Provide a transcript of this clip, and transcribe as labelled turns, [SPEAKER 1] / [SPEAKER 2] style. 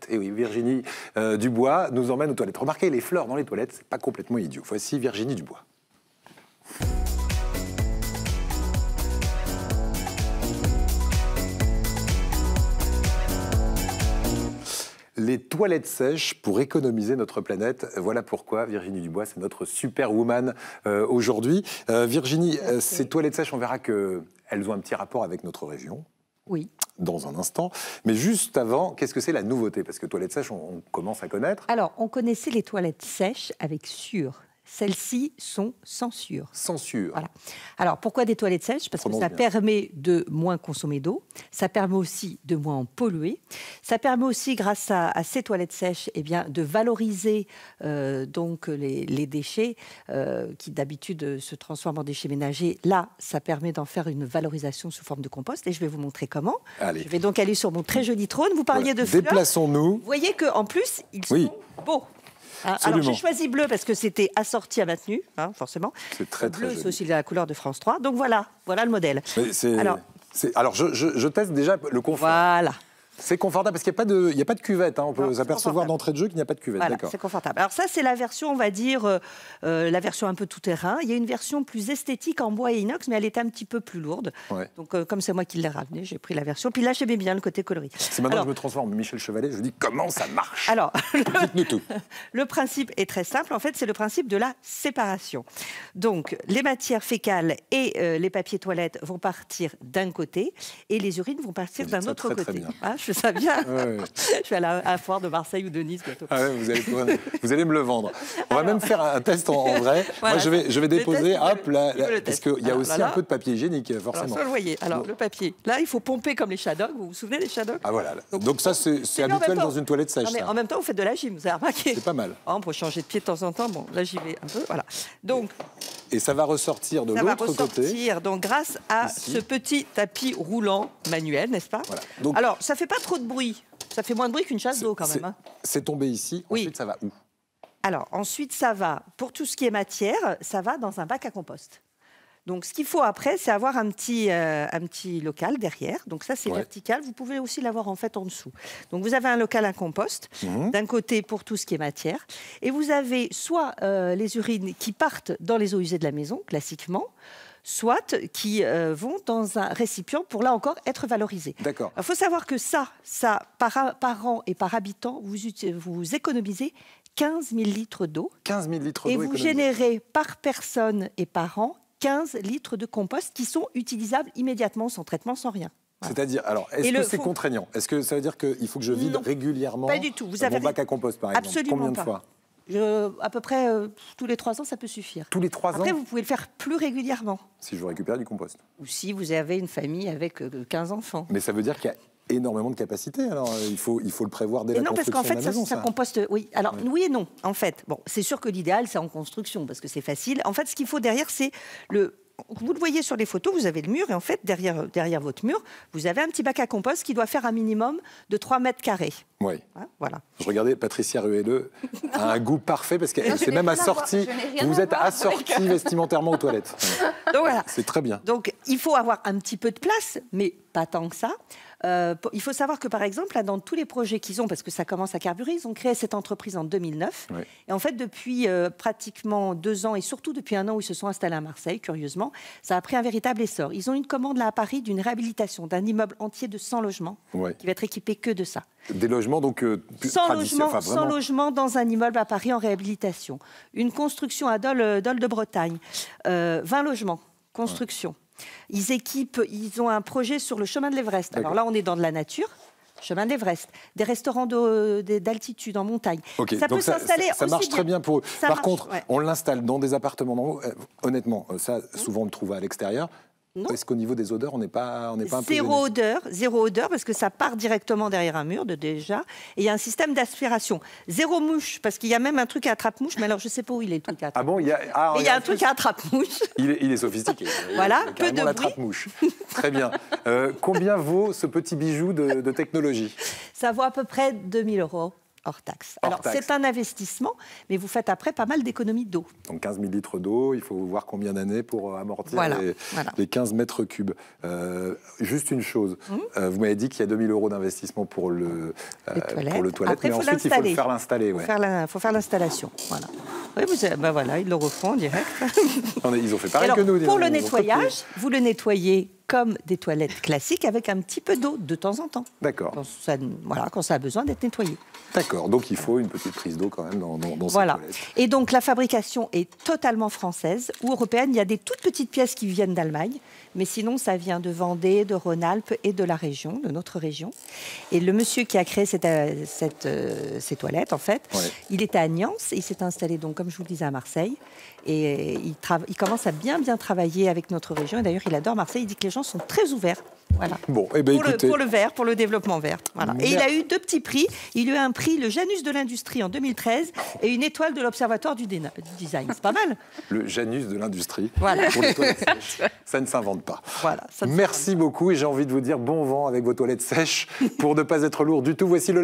[SPEAKER 1] Et oui, Virginie Dubois nous emmène aux toilettes. Remarquez, les fleurs dans les toilettes, c'est pas complètement idiot. Voici Virginie Dubois. Les toilettes sèches pour économiser notre planète. Voilà pourquoi Virginie Dubois, c'est notre superwoman aujourd'hui. Virginie, ces toilettes sèches, on verra qu'elles ont un petit rapport avec notre région.
[SPEAKER 2] Oui.
[SPEAKER 1] Dans un instant. Mais juste avant, qu'est-ce que c'est la nouveauté? Parce que toilettes sèches, on commence à connaître.
[SPEAKER 2] Alors, on connaissait les toilettes sèches avec sûre. Celles-ci sont sans sûre.
[SPEAKER 1] Sans sûre.
[SPEAKER 2] Voilà. Alors, pourquoi des toilettes sèches? Parce que ça permet de moins consommer d'eau. Ça permet aussi de moins en polluer. Ça permet aussi, grâce à ces toilettes sèches, eh bien, de valoriser donc les déchets qui d'habitude se transforment en déchets ménagers. Là, ça permet d'en faire une valorisation sous forme de compost. Et je vais vous montrer comment.
[SPEAKER 1] Allez.
[SPEAKER 2] Je vais donc aller sur mon très joli trône. Vous parliez de fleurs.
[SPEAKER 1] Déplaçons-nous.
[SPEAKER 2] Vous voyez qu'en plus, ils sont beaux. Alors j'ai choisi bleu parce que c'était assorti à ma tenue, hein, forcément.
[SPEAKER 1] C'est très
[SPEAKER 2] bleu,
[SPEAKER 1] joli.
[SPEAKER 2] C'est aussi la couleur de France 3. Donc voilà le modèle.
[SPEAKER 1] Alors je teste déjà le confort.
[SPEAKER 2] Voilà.
[SPEAKER 1] C'est confortable parce qu'il n'y a pas de cuvette. Hein. On peut s'apercevoir d'entrée de jeu qu'il n'y a pas de cuvette.
[SPEAKER 2] Voilà, c'est confortable. Alors ça, c'est la version, on va dire, la version un peu tout-terrain. Il y a une version plus esthétique en bois et inox, mais elle est un petit peu plus lourde. Ouais. Donc comme c'est moi qui l'ai ramené, j'ai pris la version. Puis là, j'aimais bien le côté coloris.
[SPEAKER 1] C'est maintenant que je me transforme en Michel Chevalet, je dis comment ça marche.
[SPEAKER 2] Alors,
[SPEAKER 1] dites-nous tout.
[SPEAKER 2] Le principe est très simple. En fait, c'est le principe de la séparation. Donc, les matières fécales et les papiers toilettes vont partir d'un côté et les urines vont partir d'un autre côté. Très bien. Je sais bien. Ouais. Je vais aller à la foire de Marseille ou de Nice bientôt.
[SPEAKER 1] Ah ouais, vous allez me le vendre. On va même faire un test en vrai. Voilà, moi, je vais déposer, hop, là, parce qu'il y a aussi un peu de papier hygiénique, forcément.
[SPEAKER 2] Alors, ça, vous voyez. Alors, le papier. Là, il faut pomper comme les shadows. Vous vous souvenez des shadows?
[SPEAKER 1] Ah voilà. Donc ça, c'est habituel dans une toilette sèche.
[SPEAKER 2] En même temps, vous faites de la gym, vous avez remarqué?
[SPEAKER 1] C'est pas mal.
[SPEAKER 2] On peut changer de pied de temps en temps. Bon, là, j'y vais un peu. Voilà. Donc.
[SPEAKER 1] Et ça va ressortir de l'autre côté. Ça va ressortir,
[SPEAKER 2] donc, grâce à ce petit tapis roulant manuel, n'est-ce pas? Voilà. Donc, alors, ça fait pas trop de bruit. Ça fait moins de bruit qu'une chasse d'eau quand même. Hein.
[SPEAKER 1] C'est tombé ici, ensuite ça va où?
[SPEAKER 2] Alors ensuite ça va, pour tout ce qui est matière, ça va dans un bac à compost. Donc ce qu'il faut après, c'est avoir un petit local derrière. Donc ça c'est vertical, vous pouvez aussi l'avoir en fait en dessous. Donc vous avez un local à compost, d'un côté pour tout ce qui est matière, et vous avez soit les urines qui partent dans les eaux usées de la maison, classiquement, soit qui vont dans un récipient pour, là encore, être valorisés.
[SPEAKER 1] D'accord.
[SPEAKER 2] Il faut savoir que ça par an et par habitant, vous économisez 15 000 litres d'eau.
[SPEAKER 1] 15 000 litres d'eau.
[SPEAKER 2] Et vous générez par personne et par an 15 litres de compost qui sont utilisables immédiatement, sans traitement, sans rien. Voilà.
[SPEAKER 1] C'est-à-dire, alors, est-ce que c'est contraignant? Est-ce que ça veut dire qu'il faut que je vide régulièrement mon bac à compost, par exemple?
[SPEAKER 2] Absolument
[SPEAKER 1] Combien de fois?
[SPEAKER 2] À peu près tous les 3 ans, ça peut suffire.
[SPEAKER 1] Tous les 3 ans?
[SPEAKER 2] Après, vous pouvez le faire plus régulièrement.
[SPEAKER 1] Si je veux récupérer du compost.
[SPEAKER 2] Ou si vous avez une famille avec 15 enfants.
[SPEAKER 1] Mais ça veut dire qu'il y a énormément de capacité, alors il faut le prévoir dès la construction.
[SPEAKER 2] Non, parce qu'en fait,
[SPEAKER 1] de la maison,
[SPEAKER 2] ça composte... Oui, alors oui et non, en fait. Bon, c'est sûr que l'idéal, c'est en construction, parce que c'est facile. En fait, ce qu'il faut derrière, c'est vous le voyez sur les photos, vous avez le mur, et en fait, derrière votre mur, vous avez un petit bac à compost qui doit faire un minimum de 3 mètres carrés.
[SPEAKER 1] Oui.
[SPEAKER 2] Hein, voilà.
[SPEAKER 1] Je regardais Patricia Ruelleux a un goût parfait parce qu'elle s'est même assortie. Vous êtes assortie vestimentairement aux toilettes.
[SPEAKER 2] Donc voilà.
[SPEAKER 1] C'est très bien.
[SPEAKER 2] Donc il faut avoir un petit peu de place, mais pas tant que ça. Il faut savoir que, par exemple, là, dans tous les projets qu'ils ont, parce que ça commence à carburer, ils ont créé cette entreprise en 2009. Oui. Et en fait, depuis pratiquement 2 ans, et surtout depuis 1 an où ils se sont installés à Marseille, curieusement, ça a pris un véritable essor. Ils ont une commande là à Paris d'une réhabilitation d'un immeuble entier de 100 logements qui va être équipé que de ça.
[SPEAKER 1] Des logements, donc,
[SPEAKER 2] 100 logements dans un immeuble à Paris en réhabilitation. Une construction à Dole de Bretagne. 20 logements, construction. Ils ont un projet sur le chemin de l'Everest. Alors là, on est dans de la nature, chemin de l'Everest, des restaurants d'altitude en montagne.
[SPEAKER 1] Okay,
[SPEAKER 2] ça peut s'installer.
[SPEAKER 1] Ça marche très bien pour eux. Par contre, on l'installe dans des appartements d'en haut. Honnêtement, ça, souvent, on le trouve à l'extérieur. Est-ce qu'au niveau des odeurs, on n'est pas un peu
[SPEAKER 2] zéro odeur, parce que ça part directement derrière un mur déjà. Et il y a un système d'aspiration. 0 mouche, parce qu'il y a même un truc à attrape-mouche, mais alors je ne sais pas où il est le truc à attrape-mouche.
[SPEAKER 1] Ah bon,
[SPEAKER 2] il y a un truc à attrape-mouche.
[SPEAKER 1] Il est sophistiqué.
[SPEAKER 2] Voilà, peu de
[SPEAKER 1] l'attrape-mouche. Très bien. Combien vaut ce petit bijou de technologie?
[SPEAKER 2] Ça vaut à peu près 2 000 €. Hors taxe.
[SPEAKER 1] Hors
[SPEAKER 2] Alors,
[SPEAKER 1] taxe.
[SPEAKER 2] c'est un investissement, mais vous faites après pas mal d'économies d'eau.
[SPEAKER 1] Donc 15 000 litres d'eau, il faut voir combien d'années pour amortir les 15 mètres cubes. Juste une chose, vous m'avez dit qu'il y a 2 000 € d'investissement pour le toilette,
[SPEAKER 2] après,
[SPEAKER 1] mais ensuite il faut le faire l'installer.
[SPEAKER 2] Il faut faire l'installation. Voilà. Oui, voilà, ils le refont en direct.
[SPEAKER 1] Ils ont fait pareil
[SPEAKER 2] Alors,
[SPEAKER 1] que nous.
[SPEAKER 2] pour le nettoyage, vous le nettoyez comme des toilettes classiques avec un petit peu d'eau de temps en temps.
[SPEAKER 1] D'accord.
[SPEAKER 2] Quand ça a besoin d'être nettoyé.
[SPEAKER 1] D'accord, donc il faut une petite prise d'eau quand même dans cette toilette.
[SPEAKER 2] Et donc la fabrication est totalement française ou européenne. Il y a des toutes petites pièces qui viennent d'Allemagne, mais sinon ça vient de Vendée, de Rhône-Alpes et de la région, de notre région. Et le monsieur qui a créé ces toilettes, en fait, il était à Nyans et il s'est installé, donc, comme je vous le disais, à Marseille. Et il commence à bien travailler avec notre région. Et d'ailleurs, il adore Marseille. Il dit que les gens sont très ouverts. Voilà.
[SPEAKER 1] Bon, écoutez...
[SPEAKER 2] pour le vert, pour le développement vert. Voilà. Et il a eu 2 petits prix. Il a eu un prix, le Janus de l'industrie en 2013 et une étoile de l'Observatoire du design. C'est pas mal.
[SPEAKER 1] Le Janus de l'industrie.
[SPEAKER 2] Voilà.
[SPEAKER 1] Pour les toilettes sèches. Ça ne s'invente pas.
[SPEAKER 2] Voilà,
[SPEAKER 1] Merci beaucoup et j'ai envie de vous dire bon vent avec vos toilettes sèches pour ne pas être lourd du tout. Voici le